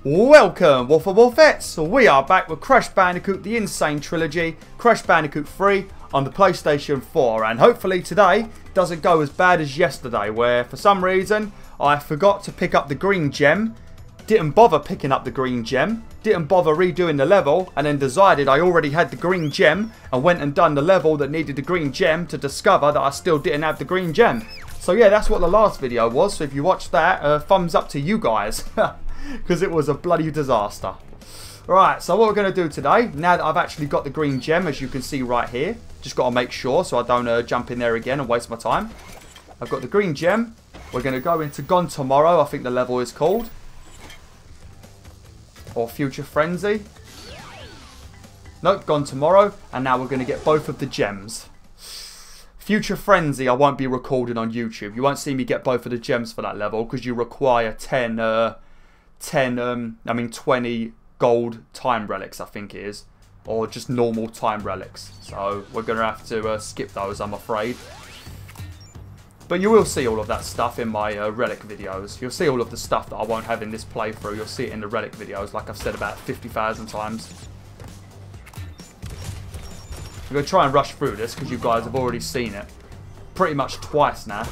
Welcome, WolfTheWolfettes! We are back with Crash Bandicoot, the Insane Trilogy, Crash Bandicoot 3 on the PlayStation 4. And hopefully today doesn't go as bad as yesterday, where for some reason I forgot to pick up the green gem, didn't bother picking up the green gem, didn't bother redoing the level, and then decided I already had the green gem and went and done the level that needed the green gem to discover that I still didn't have the green gem. So yeah, that's what the last video was. So if you watched that, thumbs up to you guys. Because it was a bloody disaster. Right, so what we're going to do today, now that I've actually got the green gem, as you can see right here, just got to make sure so I don't jump in there again and waste my time. I've got the green gem. We're going to go into Gone Tomorrow, I think the level is called. Or Future Frenzy. Nope, Gone Tomorrow. And now we're going to get both of the gems. Future Frenzy I won't be recording on YouTube. You won't see me get both of the gems for that level because you require 20 gold time relics, I think it is. Or just normal time relics. So we're going to have to skip those, I'm afraid. But you will see all of that stuff in my relic videos. You'll see all of the stuff that I won't have in this playthrough. You'll see it in the relic videos, like I've said about 50,000 times. I'm going to try and rush through this because you guys have already seen it pretty much twice now.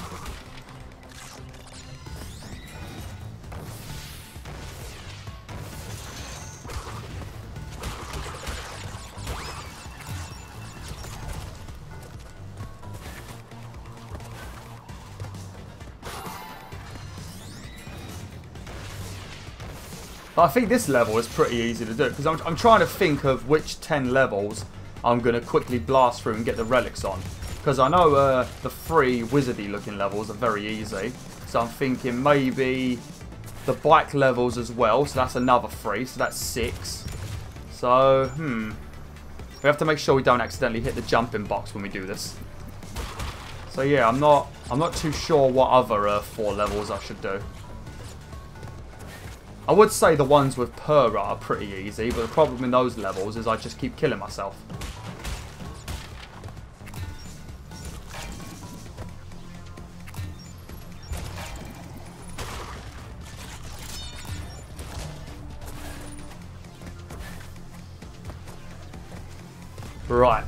I think this level is pretty easy to do because I'm trying to think of which 10 levels I'm going to quickly blast through and get the relics on. Because I know the 3 wizardy looking levels are very easy. So I'm thinking maybe the bike levels as well. So that's another 3. So that's 6. So, we have to make sure we don't accidentally hit the jumping box when we do this. So yeah, I'm not too sure what other 4 levels I should do. I would say the ones with Purah are pretty easy, but the problem in those levels is I just keep killing myself. Right.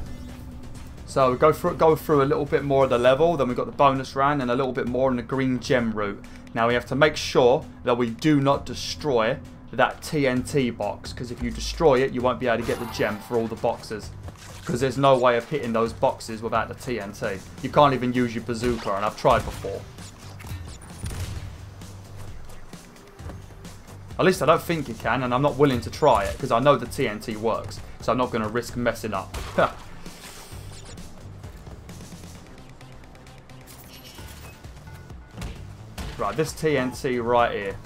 So we go through a little bit more of the level, then we've got the bonus round and a little bit more in the green gem route. Now we have to make sure that we do not destroy that TNT box, because if you destroy it, you won't be able to get the gem for all the boxes. Because there's no way of hitting those boxes without the TNT. You can't even use your bazooka, and I've tried before. At least I don't think you can, and I'm not willing to try it, because I know the TNT works. So I'm not going to risk messing up. Right, this TNT right here.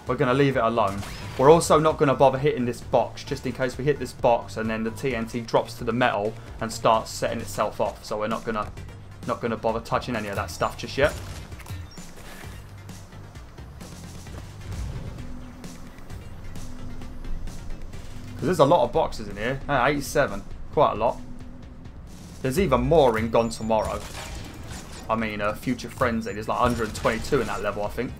We're going to leave it alone. We're also not going to bother hitting this box, just in case we hit this box and then the TNT drops to the metal and starts setting itself off. So we're not going to bother touching any of that stuff just yet. Because there's a lot of boxes in here. 87. Quite a lot. There's even more in Gone Tomorrow. I mean, Future Frenzy. There's like 122 in that level, I think.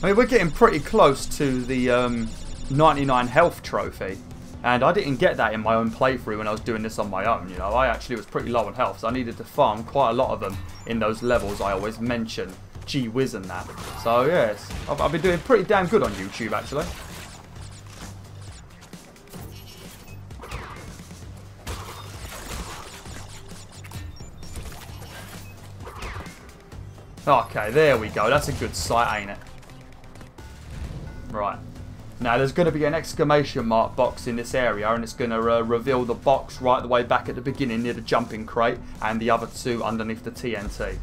I mean, we're getting pretty close to the 99 health trophy. And I didn't get that in my own playthrough when I was doing this on my own, you know. I actually was pretty low on health, so I needed to farm quite a lot of them in those levels I always mention. Gee whiz and that. So, yes, I've been doing pretty damn good on YouTube, actually. Okay, there we go. That's a good sight, ain't it? Right. Now, there's going to be an exclamation mark box in this area, and it's going to reveal the box right the way back at the beginning near the jumping crate, and the other 2 underneath the TNT.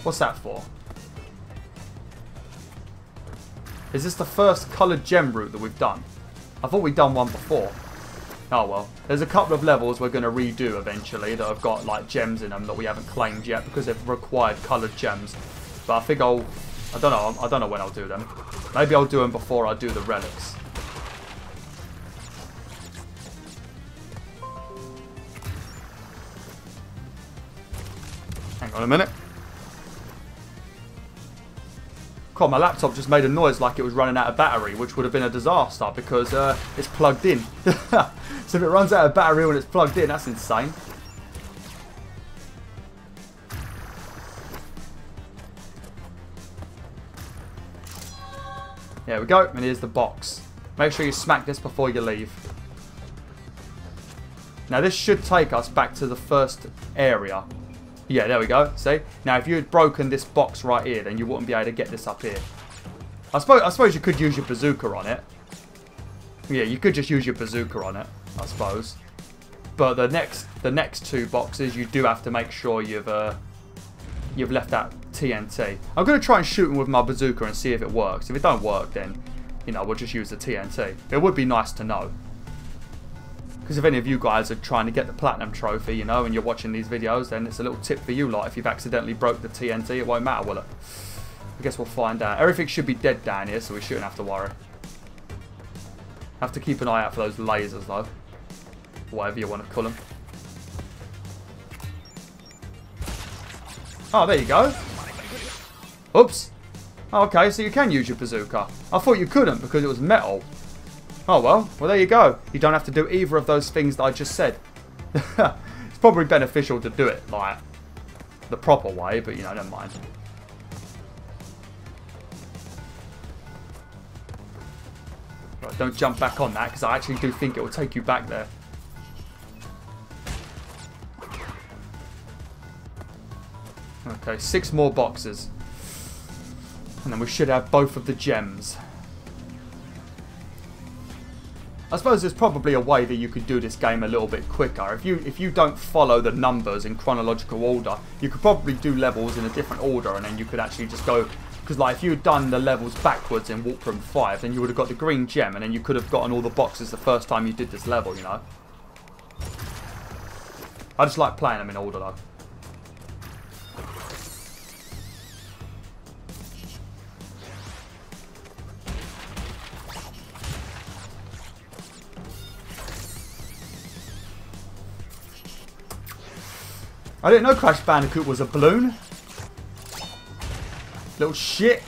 What's that for? Is this the first coloured gem route that we've done? I thought we'd done one before. Oh well. There's a couple of levels we're going to redo eventually that have got like gems in them that we haven't claimed yet because they've required coloured gems. But I think I don't know when I'll do them. Maybe I'll do them before I do the relics. Hang on a minute. God, my laptop just made a noise like it was running out of battery, which would have been a disaster because it's plugged in. So if it runs out of battery when it's plugged in, that's insane. There we go, and here's the box. Make sure you smack this before you leave. Now this should take us back to the first area. Yeah, there we go. See? Now, if you had broken this box right here, then you wouldn't be able to get this up here. I suppose you could use your bazooka on it. Yeah, you could just use your bazooka on it, I suppose. But the next two boxes, you do have to make sure you've left that TNT. I'm going to try and shoot him with my bazooka and see if it works. If it don't work, then, you know, we'll just use the TNT. It would be nice to know. Because if any of you guys are trying to get the platinum trophy, you know, and you're watching these videos, then it's a little tip for you lot. If you've accidentally broke the TNT, it won't matter, will it? I guess we'll find out. Everything should be dead down here, so we shouldn't have to worry. Have to keep an eye out for those lasers, though. Whatever you want to call them. Oh, there you go. Oops. Oh, okay, so you can use your bazooka. I thought you couldn't because it was metal. Oh, well, there you go. You don't have to do either of those things that I just said. It's probably beneficial to do it, like, the proper way, but, you know, never mind. Right, don't jump back on that, because I actually do think it will take you back there. Okay, 6 more boxes. And then we should have both of the gems. I suppose there's probably a way that you could do this game a little bit quicker. If you don't follow the numbers in chronological order, you could probably do levels in a different order, and then you could actually just go... Because like if you had done the levels backwards in Warp Room 5, then you would have got the green gem, and then you could have gotten all the boxes the first time you did this level, you know. I just like playing them in order though. I didn't know Crash Bandicoot was a balloon. Little shit.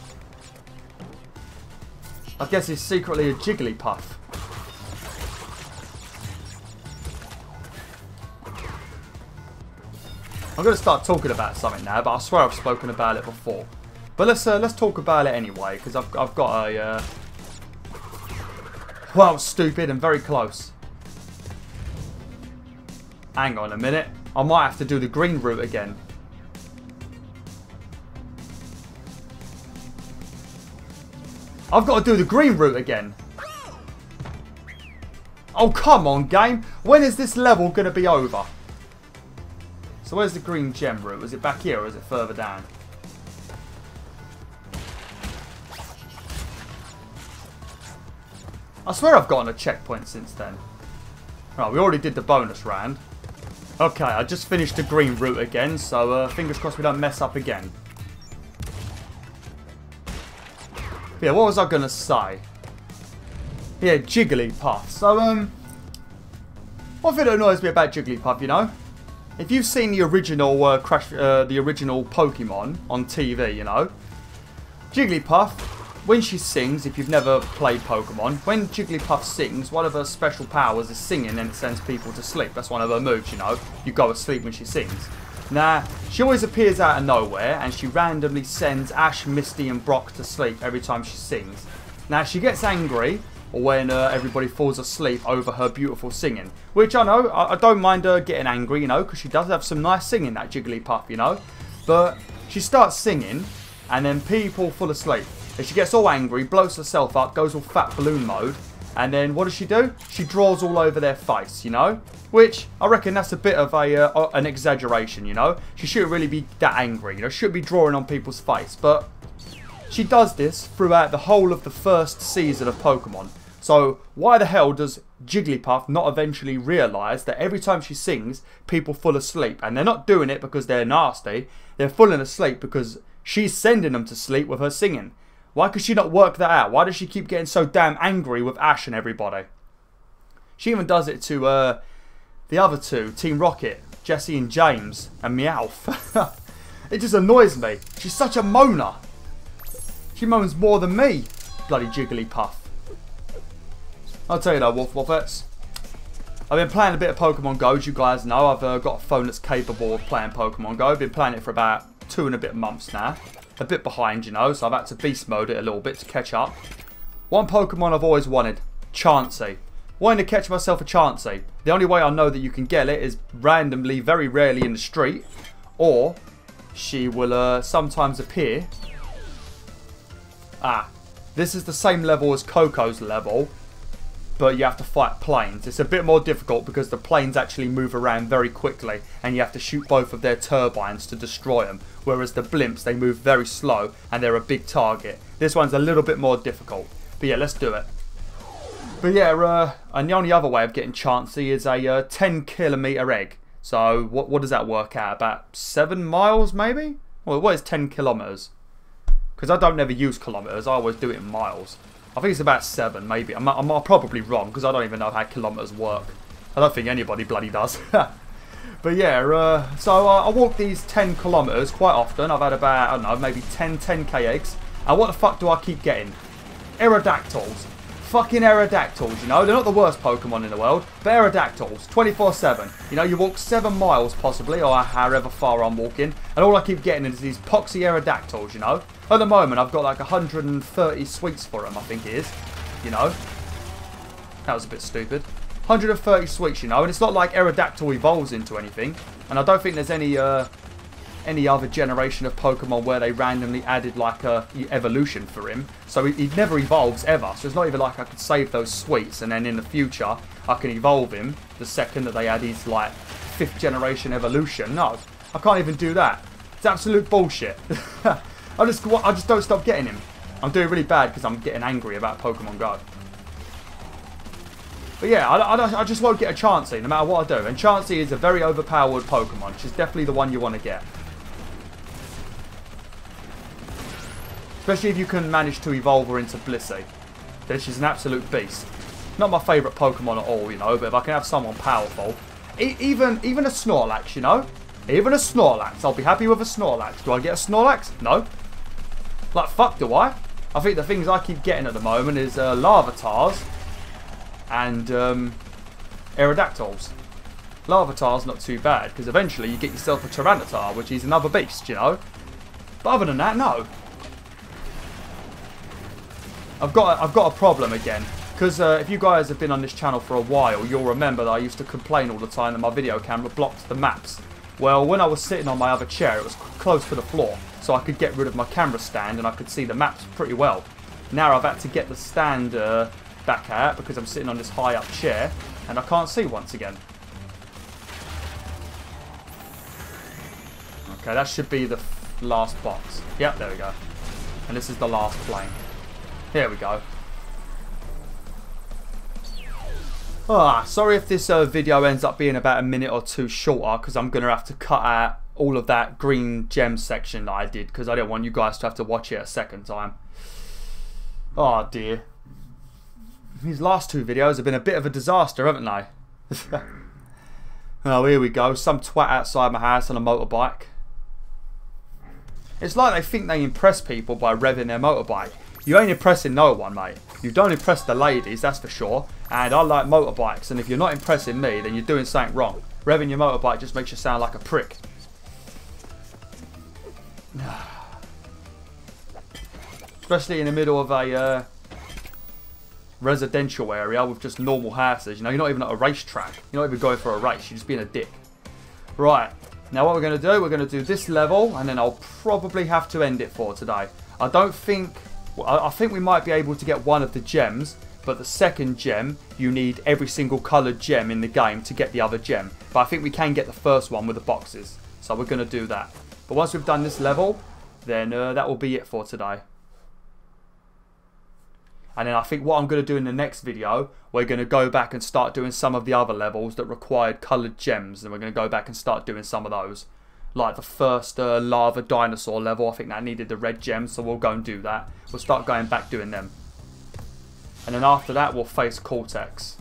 I guess he's secretly a Jigglypuff. I'm going to start talking about something now, but I swear I've spoken about it before. But let's talk about it anyway, because I've got a... Well, stupid and very close. Hang on a minute. I might have to do the green route again. I've got to do the green route again. Oh, come on, game. When is this level going to be over? So where's the green gem route? Is it back here or is it further down? I swear I've gotten a checkpoint since then. Right, we already did the bonus round. Okay, I just finished the green route again, so fingers crossed we don't mess up again. Yeah, what was I going to say? Yeah, Jigglypuff. So, one thing that annoys me about Jigglypuff, you know? If you've seen the original the original Pokemon on TV, you know? Jigglypuff, when she sings, if you've never played Pokemon, when Jigglypuff sings, one of her special powers is singing and it sends people to sleep. That's one of her moves, you know. You go to sleep when she sings. Now, she always appears out of nowhere and she randomly sends Ash, Misty and Brock to sleep every time she sings. Now, she gets angry when everybody falls asleep over her beautiful singing. Which I know, I don't mind her getting angry, you know, because she does have some nice singing, that Jigglypuff, you know. But she starts singing and then people fall asleep. And she gets all angry, blows herself up, goes all fat balloon mode. And then what does she do? She draws all over their face, you know? Which, I reckon that's a bit of an exaggeration, you know? She shouldn't really be that angry, you know? She shouldn't be drawing on people's face. But she does this throughout the whole of the first season of Pokemon. So why the hell does Jigglypuff not eventually realise that every time she sings, people fall asleep? And they're not doing it because they're nasty. They're falling asleep because she's sending them to sleep with her singing. Why could she not work that out? Why does she keep getting so damn angry with Ash and everybody? She even does it to the other two, Team Rocket, Jessie and James, and Meowth. It just annoys me. She's such a moaner. She moans more than me, bloody Jigglypuff. I'll tell you though, Wolfettes. I've been playing a bit of Pokemon Go, as you guys know. I've got a phone that's capable of playing Pokemon Go. I've been playing it for about 2 and a bit months now. A bit behind, you know, so I've had to beast mode it a little bit to catch up. One Pokemon I've always wanted, Chansey. Wanting to catch myself a Chansey. The only way I know that you can get it is randomly, very rarely in the street. Or she will sometimes appear. This is the same level as Coco's level, but you have to fight planes. It's a bit more difficult because the planes actually move around very quickly and you have to shoot both of their turbines to destroy them. Whereas the blimps, they move very slow and they're a big target. This one's a little bit more difficult. But yeah, let's do it. But yeah, and the only other way of getting Chansey is a 10 kilometer egg. So what does that work out? About 7 miles maybe? Well, what is 10 kilometers? Because I don't ever use kilometers, I always do it in miles. I think it's about 7 maybe. I'm probably wrong because I don't even know how kilometers work. I don't think anybody bloody does. But yeah, so I walk these 10 kilometers quite often. I've had about, I don't know, maybe 10k eggs. And what the fuck do I keep getting? Aerodactyls. Fucking Aerodactyls, you know. They're not the worst Pokemon in the world, but Aerodactyls, 24/7. You know, you walk 7 miles possibly, or however far I'm walking, and all I keep getting is these poxy Aerodactyls, you know. At the moment, I've got like 130 sweets for them, I think it is. You know. That was a bit stupid. 130 sweets, you know, and it's not like Aerodactyl evolves into anything. And I don't think there's any other generation of Pokemon where they randomly added like a evolution for him. So he never evolves ever. So it's not even like I could save those sweets and then in the future I can evolve him the second that they add his like 5th generation evolution. No, I can't even do that. It's absolute bullshit. I just don't stop getting him. I'm doing really bad because I'm getting angry about Pokemon Go. But yeah, I just won't get a Chansey no matter what I do. And Chansey is a very overpowered Pokemon. She's definitely the one you want to get. Especially if you can manage to evolve her into Blissey. Then she's an absolute beast. Not my favourite Pokemon at all, you know, but if I can have someone powerful. Even a Snorlax, you know? Even a Snorlax. I'll be happy with a Snorlax. Do I get a Snorlax? No. Like, fuck do I? I think the things I keep getting at the moment is Larvatars and Aerodactyls. Larvatar's not too bad, because eventually you get yourself a Tyranitar, which is another beast, you know? But other than that, no. I've got a problem again, because if you guys have been on this channel for a while, you'll remember that I used to complain all the time that my video camera blocked the maps. Well, when I was sitting on my other chair, it was close to the floor, so I could get rid of my camera stand and I could see the maps pretty well. Now I've had to get the stand back out because I'm sitting on this high up chair and I can't see once again. Okay, that should be the last box. Yep, there we go. And this is the last plane. Here we go. Sorry if this video ends up being about a minute or two shorter, because I'm going to have to cut out all of that green gem section that I did, because I don't want you guys to have to watch it a second time. Oh dear. These last 2 videos have been a bit of a disaster, haven't they? Oh, here we go. Some twat outside my house on a motorbike. It's like they think they impress people by revving their motorbike. You ain't impressing no one, mate. You don't impress the ladies, that's for sure. And I like motorbikes, and if you're not impressing me, then you're doing something wrong. Revving your motorbike just makes you sound like a prick. Especially in the middle of a residential area with just normal houses. You know, you're not even at a racetrack. You're not even going for a race. You're just being a dick. Right. Now what we're going to do, we're going to do this level, and then I'll probably have to end it for today. I don't think... I think we might be able to get one of the gems, but the second gem, you need every single coloured gem in the game to get the other gem. But I think we can get the first one with the boxes, so we're going to do that. But once we've done this level, then that will be it for today. And then I think what I'm going to do in the next video, we're going to go back and start doing some of the other levels that required coloured gems. And we're going to go back and start doing some of those. Like the first lava dinosaur level, I think that needed the red gems, so we'll go and do that. We'll start going back doing them. And then after that, we'll face Cortex.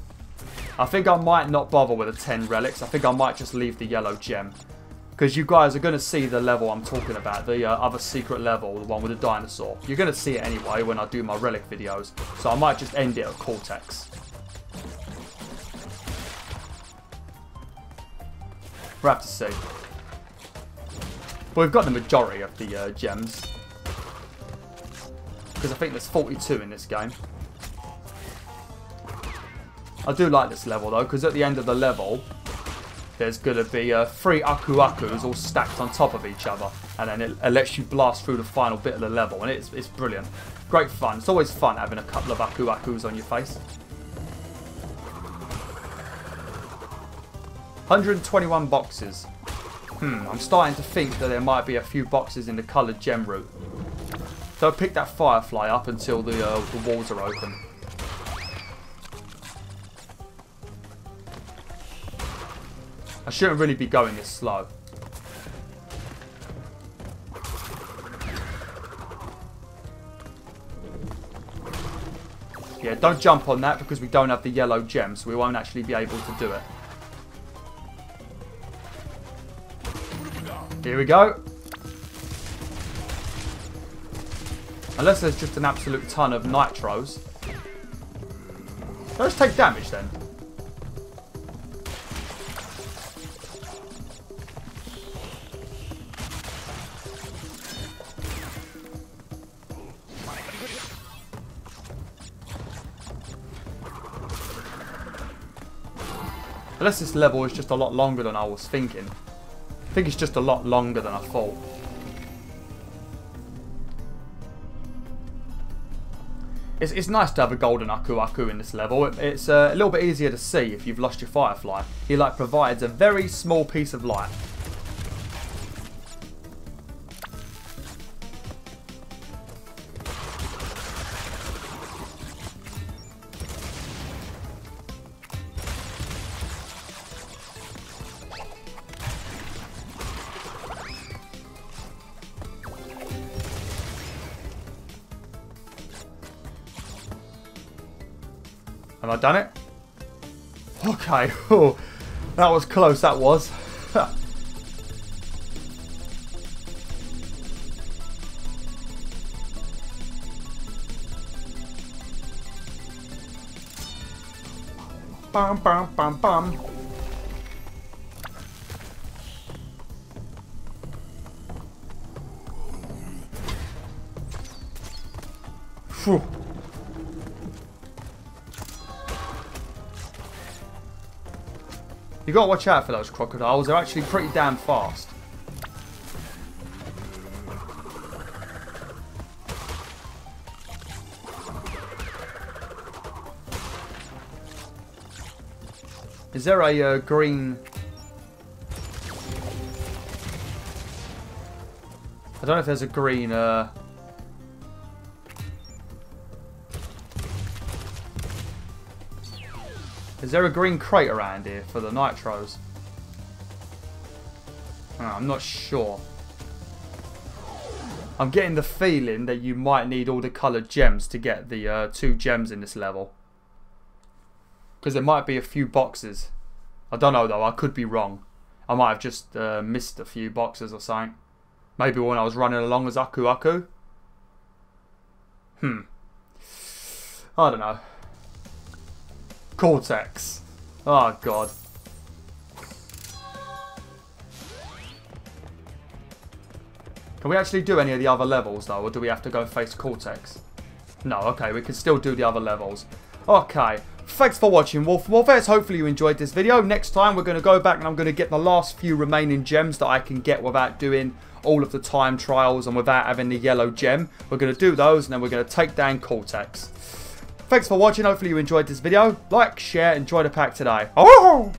I think I might not bother with the 10 relics. I think I might just leave the yellow gem. Because you guys are going to see the level I'm talking about. The other secret level, the one with the dinosaur. You're going to see it anyway when I do my relic videos. So I might just end it at Cortex. We'll have to see. But we've got the majority of the gems. Because I think there's 42 in this game. I do like this level though, because at the end of the level, there's going to be 3 Aku Akus all stacked on top of each other. And then it lets you blast through the final bit of the level. And it's brilliant. Great fun. It's always fun having a couple of Aku Akus on your face. 121 boxes. I'm starting to think that there might be a few boxes in the coloured gem route. Don't pick that Firefly up until the walls are open. I shouldn't really be going this slow. Yeah, don't jump on that because we don't have the yellow gem, so we won't actually be able to do it. Here we go. Unless there's just an absolute ton of nitros. Let's take damage then. Unless this level is just a lot longer than I was thinking. I think it's just a lot longer than I thought. It's nice to have a golden Aku Aku in this level. It's a little bit easier to see if you've lost your Firefly. He like provides a very small piece of light. Have I done it? Okay. Oh, that was close, that was. Bum, bum, bum, bum. Phew. You gotta watch out for those crocodiles, they're actually pretty damn fast. Is there a green... I don't know if there's a green... Is there a green crate around here for the nitros? Oh, I'm not sure. I'm getting the feeling that you might need all the coloured gems to get the 2 gems in this level. Because there might be a few boxes. I don't know though, I could be wrong. I might have just missed a few boxes or something. Maybe when I was running along as Aku Aku. I don't know. Cortex. Oh god. Can we actually do any of the other levels though, or do we have to go face Cortex? No, okay, we can still do the other levels. Okay, thanks for watching BwolfTheWolf. Hopefully you enjoyed this video. Next time we're going to go back and I'm going to get the last few remaining gems that I can get without doing all of the time trials and without having the yellow gem. We're going to do those and then we're going to take down Cortex. Thanks for watching. Hopefully you enjoyed this video. Like, share, enjoy the pack today. Oh!